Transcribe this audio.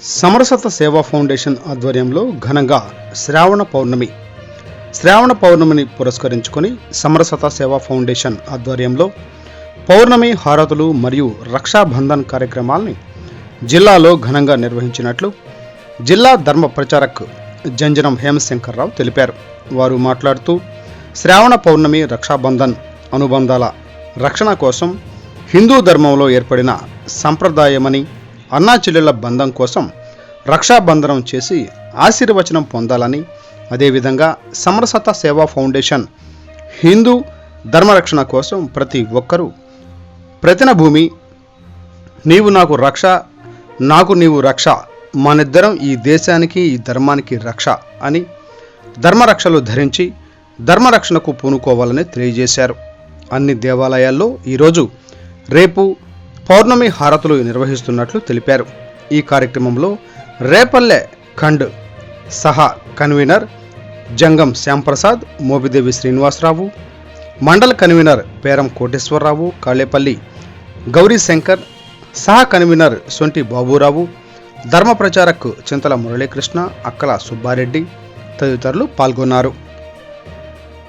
సమరసత సేవా ఫౌండేషన్ ఆధ్వర్యంలో ఘనంగా శ్రావణ పౌర్ణమిని పురస్కరించుకొని సమరసత సేవా ఫౌండేషన్ ఆధ్వర్యంలో పౌర్ణమి హారతులు మరియు రక్షాబంధన్ కార్యక్రమాల్ని జిల్లాలో ఘనంగా నిర్వహించినట్లు జిల్లా ధర్మ ప్రచారక్ జంజనం హేమశంకర్రావు తెలిపారు. వారు మాట్లాడుతూ శ్రావణ పౌర్ణమి రక్షాబంధన్ అనుబంధాల రక్షణ కోసం హిందూ ధర్మంలో ఏర్పడిన సంప్రదాయమని, అన్నా చెల్లెళ్ల బంధం కోసం రక్షాబంధనం చేసి ఆశీర్వచనం పొందాలని, అదేవిధంగా సమరసత సేవా ఫౌండేషన్ హిందూ ధర్మరక్షణ కోసం ప్రతి ఒక్కరూ ప్రతినభూమి నీవు నాకు రక్ష, నాకు నీవు రక్ష, మనిద్దరం ఈ దేశానికి ఈ ధర్మానికి రక్ష అని ధర్మరక్షలు ధరించి ధర్మరక్షణకు పూనుకోవాలని తెలియజేశారు. అన్ని దేవాలయాల్లో ఈరోజు రేపు పౌర్ణమి హారతులు నిర్వహిస్తున్నట్లు తెలిపారు. ఈ కార్యక్రమంలో రేపల్లె ఖండ్ సహా కన్వీనర్ జంగం శ్యాంప్రసాద్, మోపిదేవి శ్రీనివాసరావు, మండల కన్వీనర్ పేరం కోటేశ్వరరావు, కాళేపల్లి గౌరీశంకర్, సహా కన్వీనర్ సొంటి బాబురావు, ధర్మ ప్రచారక్ చింతల మురళీకృష్ణ, అక్కల సుబ్బారెడ్డి తదితరులు పాల్గొన్నారు.